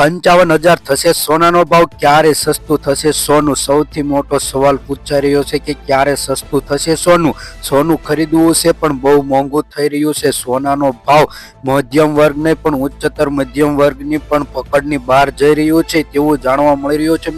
55,000 થશે સોનાનો ભાવ, ક્યારે સસ્તું થશે સોનું? સૌથી મોટો સવાલ પૂછાઈ રહ્યો છે કે ક્યારે સસ્તું થશે સોનું? સોનું ખરીદવું છે પણ બહુ મોંઘું થઈ રહ્યું છે. સોનાનો ભાવ મધ્યમ વર્ગને પણ ઉચ્ચતર મધ્યમ વર્ગની પણ પકડની બહાર જઈ રહ્યું છે તેવું જાણવા મળી રહ્યું છે.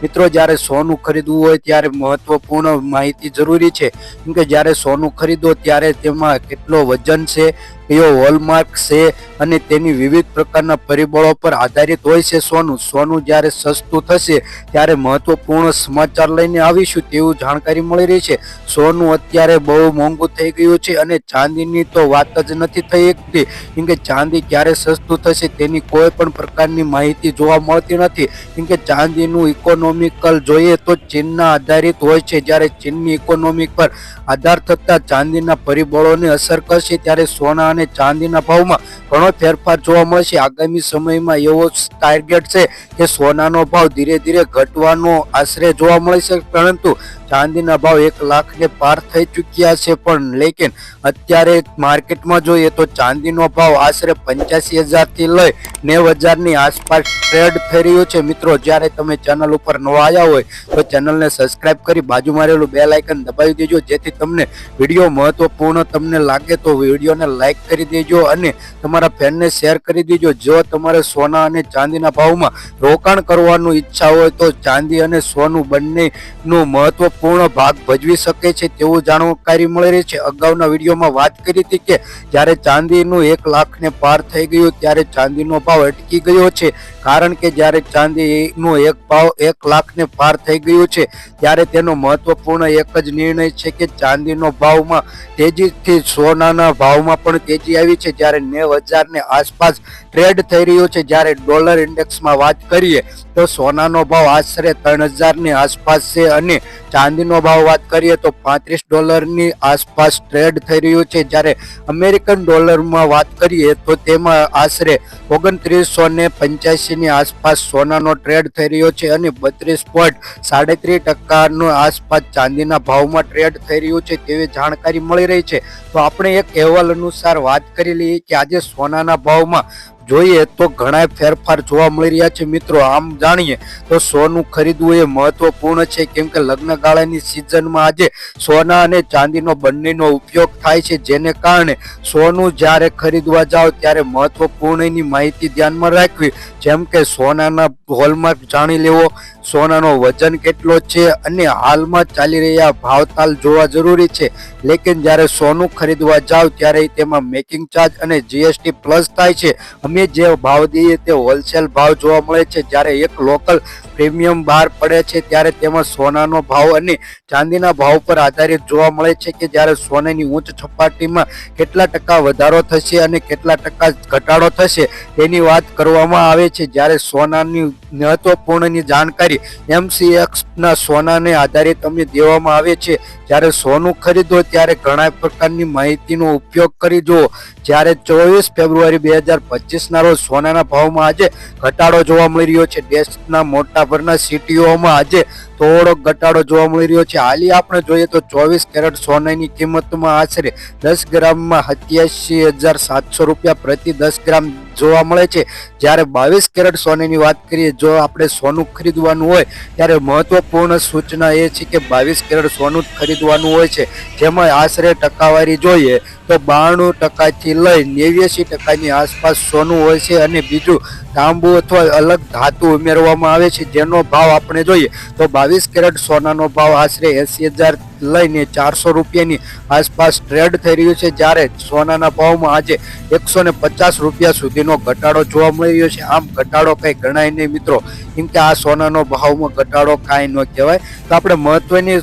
મિત્રો જ્યારે સોનું ખરીદવું હોય ત્યારે મહત્વપૂર્ણ માહિતી જરૂરી છે, કેમ કે જ્યારે સોનું ખરીદો ત્યારે તેમાં કેટલો વજન છે, કયો હોલમાર્ક છે અને તેની વિવિધ પ્રકારના પરિબળો પર આધારિત હોય છે સોનું જ્યારે સસ્તું થશે ત્યારે મહત્વપૂર્ણ સમાચાર લઈને આવીશું તેવું જાણકારી મળી રહી છે. સોનું અત્યારે બહુ મોંઘું થઈ ગયું છે અને ચાંદીની તો વાત જ નથી થઈ શકતી, કેમ કે ચાંદી ક્યારે સસ્તું થશે તેની કોઈ પણ પ્રકારની માહિતી જોવા મળતી નથી. કેમ કે ચાંદીનું ઇકોનોમિકલ જોઈએ તો ચીનના આધારિત હોય છે. જ્યારે ચીનની ઇકોનોમિક પર આધાર થતા ચાંદીના પરિબળોને અસર કરશે ત્યારે સોના અને ચાંદીના ભાવમાં ઘણો ફેરફાર જોવા મળશે. આગામી સમયમાં એવો ટાર્ગેટ છે કે સોનાનો ભાવ ધીરે ધીરે ઘટવાનો આશરે જોવા મળશે, પરંતુ ચાંદીના ભાવ 1 લાખને પાર થઈ ચૂક્યા છે. પણ લેકિન અત્યારે માર્કેટમાં જોઈએ તો ચાંદીનો ભાવ આશરે 85,000 થી લઈ 90,000ની આસપાસ ટ્રેડ થઈ રહ્યો છે. મિત્રો, જ્યારે તમે ચેનલ ઉપર નવા આવ્યા હોય તો ચેનલને સબસ્ક્રાઇબ કરી બાજુમાં રહેલું બેલ આઇકન દબાવી દેજો, જેથી તમને વિડીયો મહત્વપૂર્ણ તમને લાગે તો વિડીયોને લાઇક કરી દેજો અને તમારા ફ્રેન્ડને શેર કરી દેજો. જો તમારે સોના અને ચાંદીના ભાવમાં રોકાણ કરવાનું ઈચ્છા હોય તો ચાંદી અને સોનું બંનેનું મહત્વપૂર્ણ ભાગ ભજવી શકે છે તેવું જાણકારી મળી રહી છે. અગાઉના વિડીયોમાં વાત કરી હતી કે જ્યારે ચાંદીનું 1 લાખને પાર થઈ ગયું ત્યારે ચાંદીનો ભાવ અટકી ગયો છે, કારણ કે જ્યારે ચાંદીનો ભાવ 1 લાખને પાર થઈ ગયું છે ત્યારે તેનો મહત્વપૂર્ણ એક જ નિર્ણય છે કે ચાંદીનો ભાવમાં તેજીથી સોનાના ભાવમાં પણ તેજી આવી છે. જ્યારે 90,000ની આસપાસ ટ્રેડ થઈ રહ્યો છે. જ્યારે ડોલર ઇન્ડેક્સમાં વાત કરીએ તો સોનાનો ભાવ આશરે 3,000ની આસપાસ છે અને ચાંદીનો ભાવ વાત કરીએ તો $35ની આસપાસ ટ્રેડ થઈ રહ્યો છે. જ્યારે અમેરિકન ડોલરમાં વાત કરીએ તો તેમાં આશરે 2985ની આસપાસ સોનાનો ટ્રેડ થઈ રહ્યો છે અને 32.37% આસપાસ ચાંદીના ભાવમાં ટ્રેડ થઈ રહ્યું છે તેવી જાણકારી મળી રહી છે. તો આપણે એક અહેવાલ અનુસાર વાત કરી લઈએ કે આજે સોનાના ભાવમાં જોઈએ તો ઘણા ફેરફાર જોવા મળી રહ્યા છે. મિત્રો, આમ જાણીએ તો સોનું ખરીદવું એ મહત્વપૂર્ણ છે, કેમ કે લગ્નગાળાની સિઝનમાં આજે સોના અને ચાંદીનો બંનેનો ઉપયોગ થાય છે, જેને કારણે સોનું જ્યારે ખરીદવા જાઓ ત્યારે મહત્વપૂર્ણની માહિતી ધ્યાનમાં રાખવી, જેમ કે સોનાના હોલમાર્ક જાણી લેવો, સોનાનો વજન કેટલો છે અને હાલમાં ચાલી રહ્યા ભાવતાલ જોવા જરૂરી છે. લેકિન જ્યારે સોનું ખરીદવા જાવ ત્યારે તેમાં મેકિંગ ચાર્જ અને જીએસટી પ્લસ થાય છે. અમે જે ભાવ દઈએ તે હોલસેલ ભાવ જોવા મળે છે. જ્યારે એક લોકલ પ્રીમિયમ બહાર પડે છે ત્યારે તેમાં સોનાનો ભાવ અને ચાંદીના ભાવ પર આધારિત જોવા મળે છે કે જ્યારે સોનાની ઉચ્ચ સપાટીમાં કેટલા ટકા વધારો થશે અને કેટલા ટકા ઘટાડો થશે તેની વાત કરવામાં આવે છે. જ્યારે સોનાની મહત્વપૂર્ણની જાણકારી MCXના સોનાને આધારિત અમને દેવામાં આવે છે. જ્યારે સોનું ખરીદો ત્યારે ઘણા પ્રકારની માહિતીનો ઉપયોગ કરી જુઓ. જ્યારે 24 ફેબ્રુઆરી 2025ના રોજ સોનાના ભાવમાં આજે ઘટાડો જોવા મળી રહ્યો છે. દેશના મોટાભાગના સિટીઓમાં આજે થોડો ઘટાડો જોવા મળી રહ્યો છે. હાલી આપણે જોઈએ તો 24 કેરેટ સોનાની કિંમતમાં આશરે 10 ગ્રામમાં 87,700 રૂપિયા પ્રતિ 10 ગ્રામ જોવા મળે છે. જ્યારે 22 કેરેટ સોનાની વાત કરીએ, જો આપણે સોનું ખરીદવાનું હોય ત્યારે મહત્વપૂર્ણ સૂચના એ છે કે 22 કેરેટ સોનું ખરીદવાનું હોય છે, જેમાં આશરે ટકાવારી જોઈએ તો 92% લઈ 89%ની આસપાસ સોનું હોય છે અને બીજું તાંબુ અથવા અલગ ધાતુ ઉમેરવામાં આવે છે, જેનો ભાવ આપણે જોઈએ તો 22 કેરેટ સોનાનો ભાવ આશરે 80,000 લઈને 400 રૂપિયાની આસપાસ ટ્રેડ થઈ રહ્યું છે. જ્યારે સોનાના ભાવમાં આજે 150 રૂપિયા સુધીનો ઘટાડો જોવા મળી રહ્યો છે. આમ ઘટાડો કંઈ ગણાય નહીં મિત્રો, કેમ કે આ સોનાનો ભાવમાં ઘટાડો કાંઈ ન કહેવાય. તો આપણે મહત્વની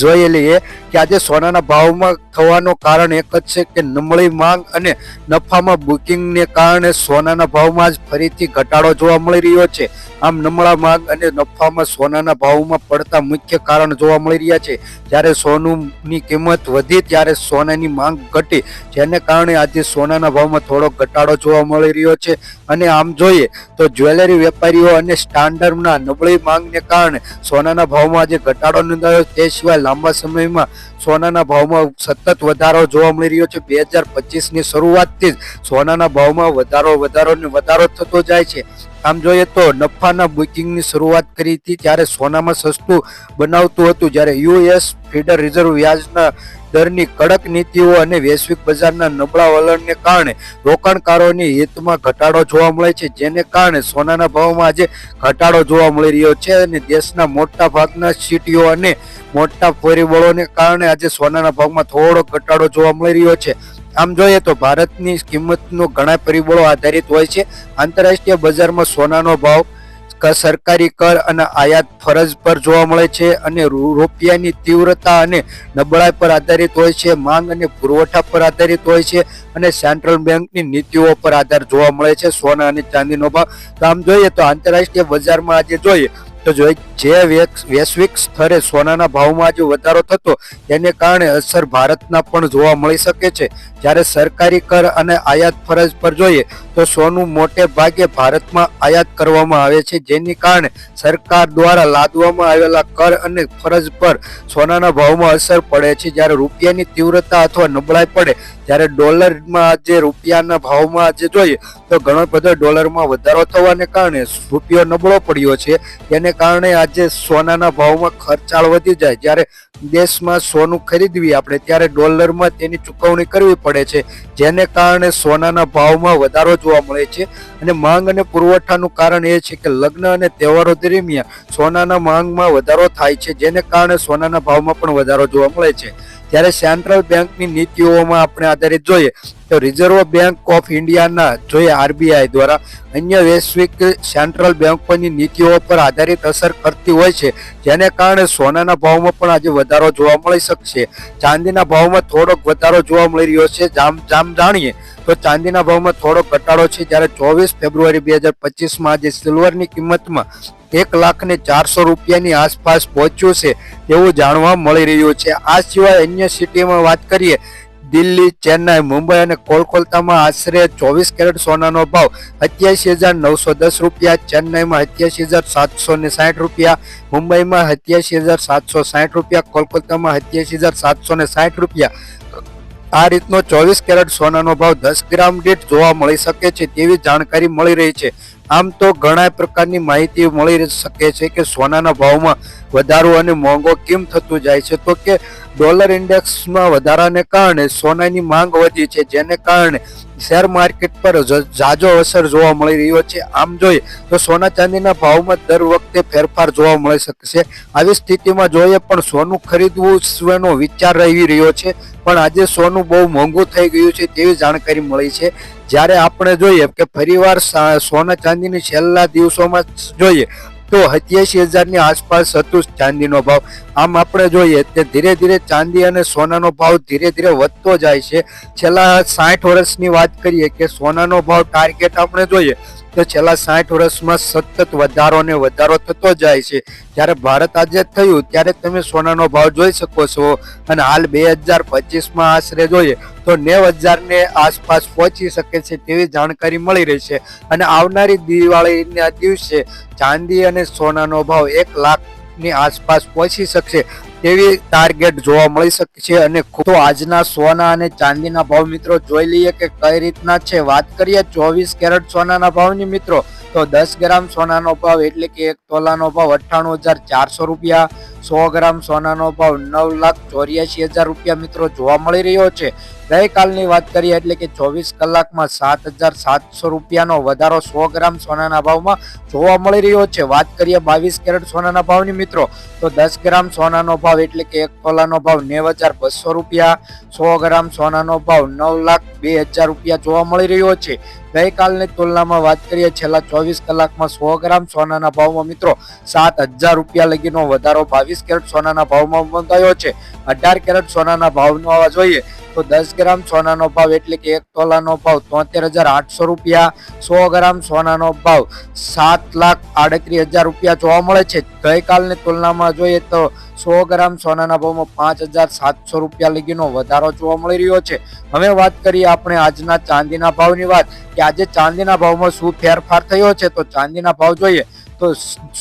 જોઈ લઈએ કે આજે સોનાના ભાવમાં થવાનું કારણ એક જ છે કે નબળી માંગ અને નફામાં બુકિંગને કારણે સોનાના ભાવમાં જ ફરીથી ઘટાડો જોવા મળી રહ્યો છે. આમ નબળા માંગ અને નફામાં સોનાના ભાવમાં પડતા મુખ્ય કારણ જોવા મળી રહ્યા છે. જ્યારે સોનુની કિંમત વધી ત્યારે સોનાની માંગ ઘટી, જેને કારણે આજે સોનાના ભાવમાં થોડો ઘટાડો જોવા મળી રહ્યો છે. અને આમ જોઈએ તો જ્વેલરી વેપારીઓ અને સ્ટાન્ડર્ડના નબળી માંગને કારણે સોનાના ભાવમાં આજે ઘટાડો નોંધાયો. તે સિવાય લાંબા સમયમાં સોનાના ભાવમાં સતત સતત વધારો જોવા મળી રહ્યો છે. 2025ની શરૂઆતથી જ સોનાના ભાવમાં વધારો થતો જાય છે. આમ જોઈએ તો નફાના બુકિંગની શરૂઆત કરી હતી ત્યારે સોનામાં સસ્તું બનાવતું હતું, જ્યારે યુએસ ફેડરલ રિઝર્વ વ્યાજના દરની કડક નીતિઓ અને વૈશ્વિક બજારના નબળા વલણને કારણે રોકાણકારોની હિતમાં ઘટાડો જોવા મળે છે, જેને કારણે સોનાના ભાવમાં આજે ઘટાડો જોવા મળી રહ્યો છે. અને દેશના મોટા ભાગના સિટીઓ અને મોટા પરિબળોને કારણે આજે સોનાના ભાવમાં થોડો ઘટાડો જોવા મળી રહ્યો છે. આમ જોઈએ તો ભારતની કિંમતનો ઘણા પરિબળો આધારિત હોય છે. આંતરરાષ્ટ્રીય બજારમાં સોનાનો ભાવ સરકારી કર અને આયાત ફરજ પર જોવા મળે છે અને રૂપિયાની તીવ્રતા અને નબળાઈ પર આધારિત હોય છે. માંગ અને પુરવઠા પર આધારિત હોય છે અને સેન્ટ્રલ બેંકની નીતિઓ પર આધાર જોવા મળે છે સોના અને ચાંદીનો ભાવ. તો આમ જોઈએ તો આંતરરાષ્ટ્રીય બજારમાં આજે જોઈએ તો જે વૈશ્વિક સ્તરે સોનાના ભાવમાં આજે વધારો થતો તેને કારણે અસર ભારતના પણ જોવા મળી શકે છે. જ્યારે સરકારી કર અને આયાત ફરજ પર જોઈએ તો સોનું મોટે ભાગે ભારતમાં આયાત કરવામાં આવે છે, જેની કારણે સરકાર દ્વારા લાદવામાં આવેલા કર અને ફરજ પર સોનાના ભાવમાં અસર પડે છે. જ્યારે રૂપિયાની તીવ્રતા અથવા નબળાઈ પડે ત્યારે ડોલરમાં આજે રૂપિયાના ભાવમાં આજે જોઈએ તો ઘણો બધો ડોલરમાં વધારો થવાને કારણે રૂપિયો નબળો પડ્યો છે. તેને કારણે આજે સોનાના ભાવમાં ખર્ચાળ વધી જાય. જ્યારે દેશમાં સોનું ખરીદવી આપણે ત્યારે ડોલરમાં તેની ચૂકવણી કરવી પડે છે, જેને કારણે સોનાના ભાવમાં વધારો જોવા મળે છે. અને માંગ અને પુરવઠાનું કારણ એ છે કે લગ્ન અને તહેવારો દરમિયાન સોનાના માંગમાં વધારો થાય છે, જેને કારણે સોનાના ભાવમાં પણ વધારો જોવા મળે છે. ત્યારે સેન્ટ્રલ બેંકની નીતિઓમાં આપણે આધારિત જોઈએ તો રિઝર્વ બેંક ઓફ ઇન્ડિયાના જોઈએ આરબીઆઈ દ્વારા અન્ય વૈશ્વિક સેન્ટ્રલ બેંકોની નીતિઓ પર આધારિત અસર કરતી હોય છે, જેને કારણે સોનાના ભાવમાં પણ આજે વધારો જોવા મળી શકશે. ચાંદીના ભાવમાં થોડોક વધારો જોવા મળી રહ્યો છે. જાણીએ તો ચાંદીના ભાવમાં થોડો ઘટાડો છે, જ્યારે 24 ફેબ્રુઆરી 2025માં આજે સિલ્વરની કિંમતમાં 1,04,000 રૂપિયાની આસપાસ પહોંચ્યું છે એવું જાણવા મળી રહ્યું છે. આ સિવાય અન્ય સિટીમાં વાત કરીએ દિલ્હી, ચેન્નાઈ, મુંબઈ અને કોલકાતામાં આશરે 24 કેરેટ સોનાનો ભાવ 87,910 રૂપિયા, ચેન્નાઈમાં 87,760 રૂપિયા, મુંબઈમાં 87,760 રૂપિયા, કોલકાતામાં 87,760 રૂપિયા. આ રીતનો 24 કેરેટ સોનાનો ભાવ 10 ગ્રામ દીઠ જોવા મળી શકે છે તેવી જાણકારી મળી રહી છે. આમ તો ઘણા પ્રકારની માહિતી મળી શકે છે કે સોનાના ભાવમાં વધારો અને મોંઘો કેમ થતું જાય છે. તો કે ડોલર ઇન્ડેક્સમાં વધારાને કારણે સોનાની માંગ વધી છે, જેને કારણે શેર માર્કેટ પર ઝાઝો અસર જોવા મળી રહ્યો છે. આમ જોઈએ તો સોના ચાંદીના ભાવમાં દર વખતે ફેરફાર જોવા મળી શકશે. આવી સ્થિતિમાં જોઈએ પણ સોનું ખરીદવું વિચાર રહી રહ્યો છે, પણ આજે સોનું બહુ મોંઘું થઈ ગયું છે તેવી જાણકારી મળી છે. જ્યારે આપણે જોઈએ કે ફરીવાર સોના ચાંદીની છેલ્લા દિવસોમાં જોઈએ તો 87,000ની આસપાસ હતું ચાંદીનો ભાવ. આમ આપણે જોઈએ કે ધીરે ધીરે ચાંદી અને સોનાનો ભાવ ધીરે ધીરે વધતો જાય છે. છેલ્લા 60 વર્ષની વાત કરીએ કે સોનાનો ભાવ ટાર્ગેટ આપણે જોઈએ તો છેલ્લા 60 વર્ષમાં સતત વધારો થતો જાય છે. જ્યારે ભારત આઝાદ થયું ત્યારે તમે સોનાનો ભાવ જોઈ શકો છો અને હાલ 2025માં આશરે જોઈએ તો 90,000ને આસપાસ પહોંચી શકે છે તેવી જાણકારી મળી રહી છે. અને આવનારી દિવાળીના દિવસે ચાંદી અને સોનાનો ભાવ 1 લાખની આસપાસ પહોંચી શકશે તેવી ટાર્ગેટ જોવા મળી શકે છે. અને તો આજના સોના અને ચાંદીના ભાવ મિત્રો જોઈ લઈએ કે કઈ રીતના છે. વાત કરીએ 24 કેરેટ સોનાના ભાવની મિત્રો તો 10 ગ્રામ સોનાનો ભાવ એટલે કે 1 તોલાનો ભાવ 98,400 રૂપિયા, 100 ગ્રામ સોનાનો ભાવ 9,84,000 રૂપિયા મિત્રો જોવા મળી રહ્યો છે. ગઈકાલની વાત કરીએ એટલે કે 24 કલાકમાં 7,700 રૂપિયાનો વધારો 100 ગ્રામ સોનાના ભાવમાં જોવા મળી રહ્યો છે. વાત કરીએ 22 કેરેટ સોનાના ભાવની મિત્રો તો 10 ગ્રામ સોનાનો ભાવ એટલે કે 1 તોલાનો ભાવ 9,200 રૂપિયા, 100 ગ્રામ સોનાનો ભાવ 9,02,000 રૂપિયા જોવા મળી રહ્યો છે. ગઈકાલની તુલનામાં વાત કરીએ છેલ્લા 24 કલાકમાં 100 ગ્રામ સોનાના ભાવમાં મિત્રો 7,000 રૂપિયા લગીનો વધારો 22 કેરેટ સોનાના ભાવમાં નોંધાયો છે. 18 કેરેટ સોનાના ભાવનો જોઈએ તો 10 ગ્રામ સોનાનો ભાવ એટલે કે 1 તોલાનો ભાવ 73,800 રૂપિયા, 100 ગ્રામ સોનાનો ભાવ 7,38,000 રૂપિયા જોવા મળે છે. ગઈકાલની તુલનામાં જોઈએ તો 100 ગ્રામ સોનાના ભાવમાં 5,700 રૂપિયા લગીનો વધારો જોવા મળી રહ્યો છે. હવે વાત કરીએ આપણે આજના ચાંદીના ભાવની વાત કે આજે ચાંદીના ભાવમાં શું ફેરફાર થયો છે. તો ચાંદીના ભાવ જોઈએ તો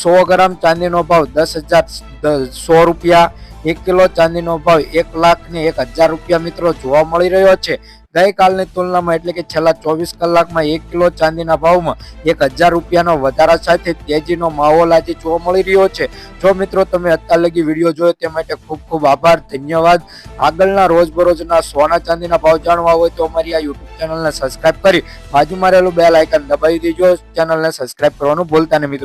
100 ગ્રામ ચાંદીનો ભાવ 10,100 રૂપિયા, 1 કિલો ચાંદીનો ભાવ 1,01,000 રૂપિયા મિત્રો જોવા મળી રહ્યો છે. ગઈકાલની તુલનામાં એટલે કે છેલ્લા 24 કલાકમાં 1 કિલો ચાંદીના ભાવમાં 1,000 રૂપિયાનો વધારા સાથે તેજીનો માહોલ આજે જોવા મળી રહ્યો છે. જો મિત્રો તમે અત્યાર લગી વિડીયો જોયો તે માટે ખૂબ ખૂબ આભાર, ધન્યવાદ. આગળના રોજબરોજના સોના ચાંદીના ભાવ જાણવા હોય તો અમારી આ યુટ્યુબ ચેનલને સબસ્ક્રાઇબ કરી બાજુમાં રહેલું બેલ આઇકન દબાવી દેજો. ચેનલને સબસ્ક્રાઇબ કરવાનું ભૂલતા નહીં મિત્રો.